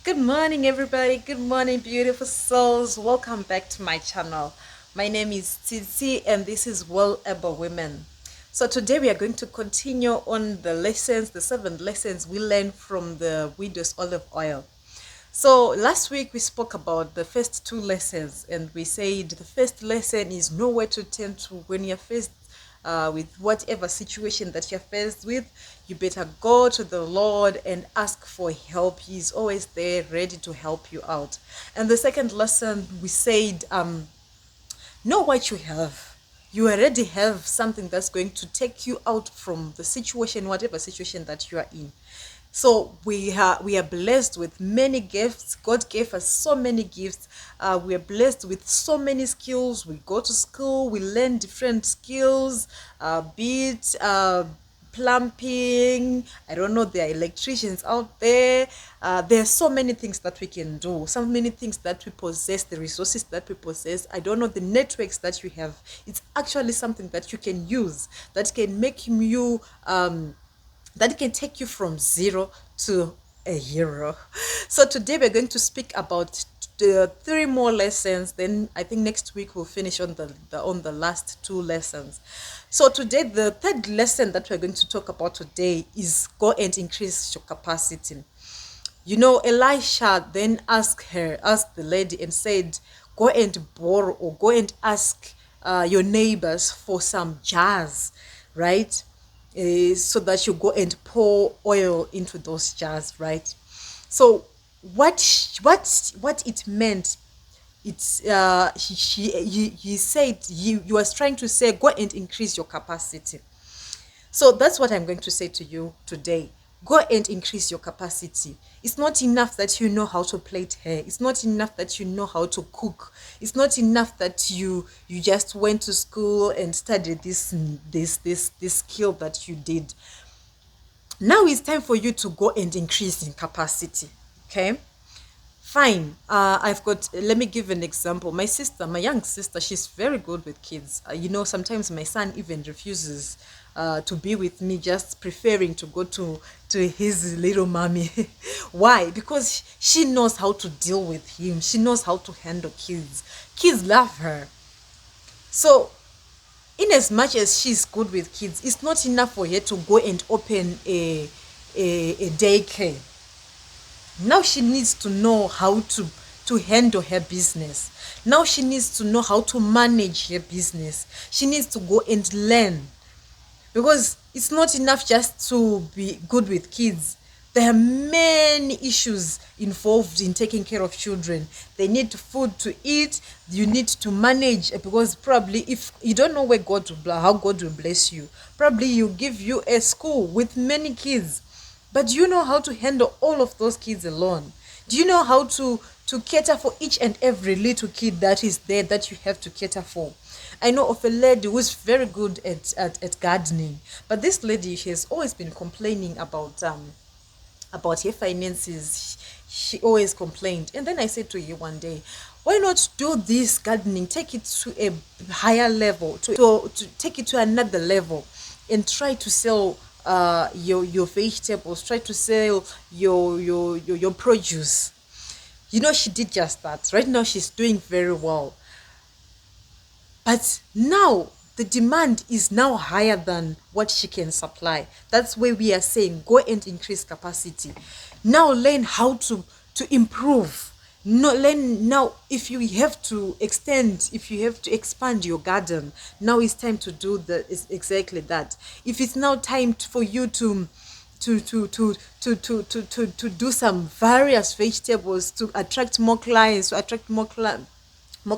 Good morning, everybody. Good morning, beautiful souls. Welcome back to my channel. My name is Tsitsi, and this is Well Able Women. So today we are going to continue on the lessons, the 7 lessons we learned from the widow's olive oil. So last week we spoke about the first 2 lessons, and we said the first lesson is nowhere to turn to when you're faced with whatever situation that you're faced with. You better go to the Lord and ask for help. He's always there, ready to help you out. And the second lesson we said, know what you have. You already have something that's going to take you out from the situation, whatever situation that you are in. So we are blessed with many gifts. God gave us so many gifts. We are blessed with so many skills. We go to school, we learn different skills, be it plumbing. I don't know, there are electricians out there. There are so many things that we can do, so many things that we possess, the resources that we possess. I don't know, the networks that you have. It's actually something that you can use, that can make you that can take you from zero to a hero. So today we're going to speak about the 3 more lessons. Then I think next week we'll finish on the last 2 lessons. So today the third lesson that we're going to talk about today is go and increase your capacity. You know, Elisha then asked the lady and said, go and borrow or go and ask your neighbors for some jars, right? So that you go and pour oil into those jars, right? So what it meant, it's he said he was trying to say go and increase your capacity. So that's what I'm going to say to you today. Go and increase your capacity. It's not enough that you know how to plait hair. It's not enough that you know how to cook. It's not enough that you just went to school and studied this skill that you did. Now it's time for you to go and increase in capacity. Okay? Fine. I've got, let me give an example. My sister, my young sister, she's very good with kids. Sometimes my son even refuses to be with me, just preferring to go to his little mommy. Why? Because she knows how to deal with him. She knows how to handle kids. Kids love her. So, in as much as she's good with kids, it's not enough for her to go and open a daycare. Now she needs to know how to handle her business. Now she needs to know how to manage her business. She needs to go and learn, because it's not enough just to be good with kids. There are many issues involved in taking care of children. They need food to eat. You need to manage, because probably if you don't know how God will bless you, probably you give you a school with many kids. But do you know how to handle all of those kids alone? Do you know how to cater for each and every little kid that is there that you have to cater for? I know of a lady who's very good at gardening, but this lady, she has always been complaining about her finances. She always complained. And then I said to her one day, why not do this gardening, take it to a higher level, to take it to another level, and try to sell your vegetables, try to sell your produce. She did just that. Right now she's doing very well. But now the demand is now higher than what she can supply. That's where we are saying go and increase capacity. Now learn how to improve. No, learn now. If you have to expand your garden, now it's time to do is exactly that. If it's now time for you to do some various vegetables to attract more clients, to attract more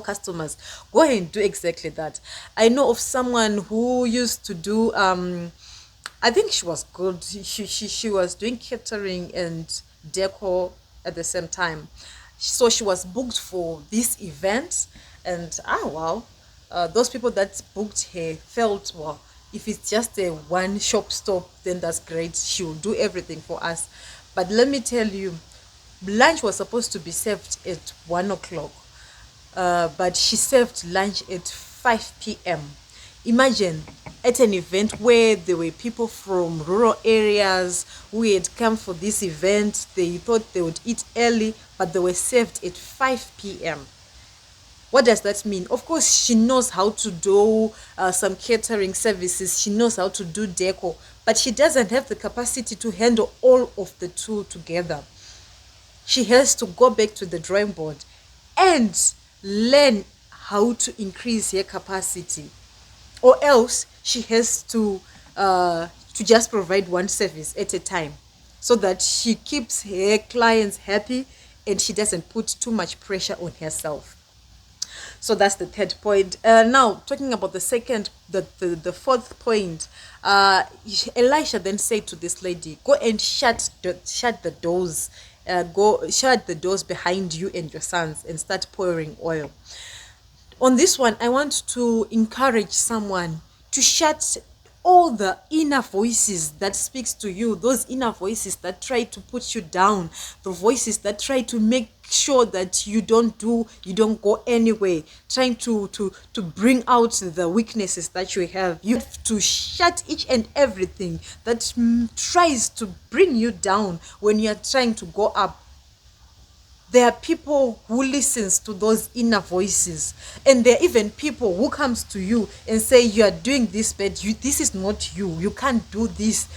customers, go ahead and do exactly that. I know of someone who used to do I think she was good. She was doing catering and decor at the same time. So she was booked for this event, and wow, those people that booked her felt, well, if it's just a one shop stop, then that's great. She will do everything for us. But let me tell you, lunch was supposed to be served at 1 o'clock, but she served lunch at 5 p.m. Imagine at an event where there were people from rural areas who had come for this event. They thought they would eat early, but they were served at 5 p.m. What does that mean? Of course, she knows how to do some catering services. She knows how to do decor, but she doesn't have the capacity to handle all of the two together. She has to go back to the drawing board and learn how to increase her capacity, or else she has to just provide one service at a time, so that she keeps her clients happy and she doesn't put too much pressure on herself. So that's the third point. Now talking about the fourth point, Elisha then said to this lady, go and shut the doors, go shut the doors behind you and your sons, and start pouring oil. On this one, I want to encourage someone to shut all the inner voices that speaks to you, those inner voices that try to put you down, the voices that try to make sure that you don't go anywhere, trying to bring out the weaknesses that you have. You have to shut each and everything that tries to bring you down when you're trying to go up. There are people who listens to those inner voices, and there are even people who comes to you and say you are doing this bad, this is not you, you can't do this.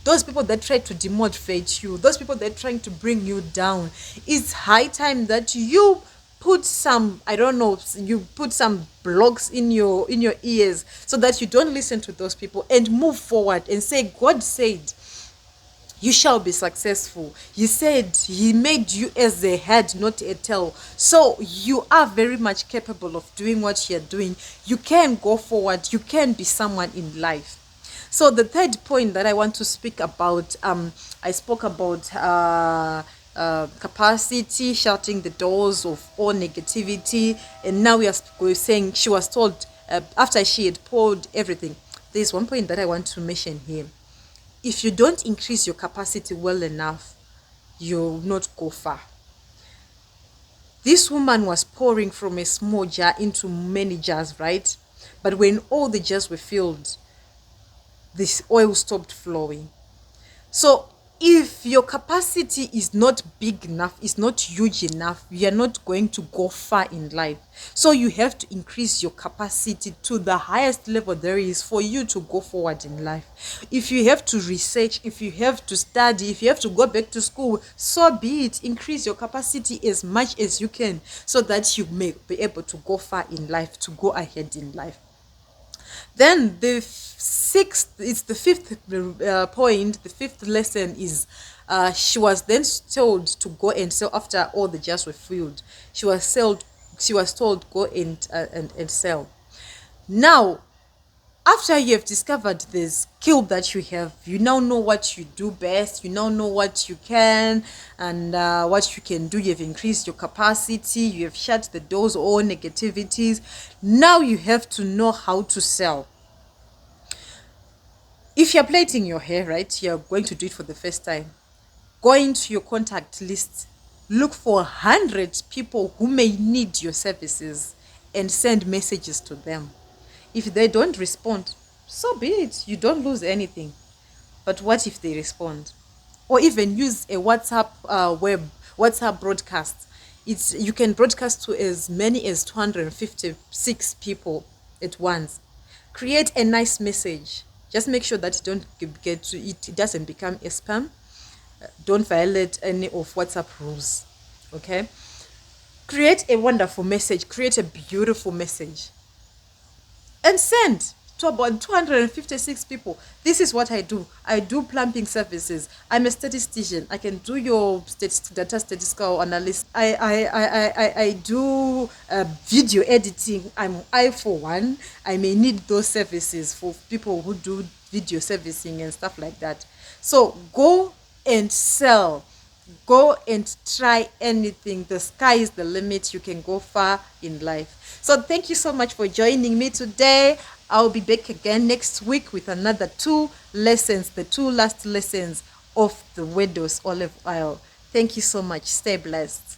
Those people that try to demotivate you, those people that are trying to bring you down. It's high time that you put some, I don't know, you put some blocks in your ears, so that you don't listen to those people and move forward and say, God said you shall be successful. He said he made you as the head, not a tail. So you are very much capable of doing what you're doing. You can go forward. You can be someone in life. So the third point that I want to speak about, I spoke about capacity, shutting the doors of all negativity. And now we're saying she was told, after she had poured everything, there's one point that I want to mention here. If you don't increase your capacity well enough, you'll not go far. This woman was pouring from a small jar into many jars, right? But when all the jars were filled, this oil stopped flowing. So if your capacity is not big enough, is not huge enough, you are not going to go far in life. So you have to increase your capacity to the highest level there is for you to go forward in life. If you have to research, if you have to study, if you have to go back to school, so be it. Increase your capacity as much as you can, so that you may be able to go far in life, to go ahead in life. Then the fifth point, the fifth lesson is, she was then told to go and sell after all the jars were filled. She was told go and sell. Now, after you have discovered the skill that you have, you now know what you do best, you now know what you can and what you can do. You have increased your capacity, you have shut the doors, all negativities. Now you have to know how to sell. If you're plaiting your hair, right, you're going to do it for the first time, go into your contact list, look for 100 people who may need your services, and send messages to them. If they don't respond, so be it. You don't lose anything. But what if they respond? Or even use a WhatsApp broadcast. You can broadcast to as many as 256 people at once. Create a nice message. Just make sure that it doesn't become a spam. Don't violate any of WhatsApp rules. Okay? Create a wonderful message. Create a beautiful message. And send to about 256 people. This is what I do. I do plumbing services. I'm a statistician. I can do your data statistical analysis. I do video editing. I for one, I may need those services for people who do video servicing and stuff like that. So go and sell. Go and try anything. The sky is the limit. You can go far in life. So thank you so much for joining me today. I'll be back again next week with another 2 lessons, the 2 last lessons of the widow's olive oil. Thank you so much. Stay blessed.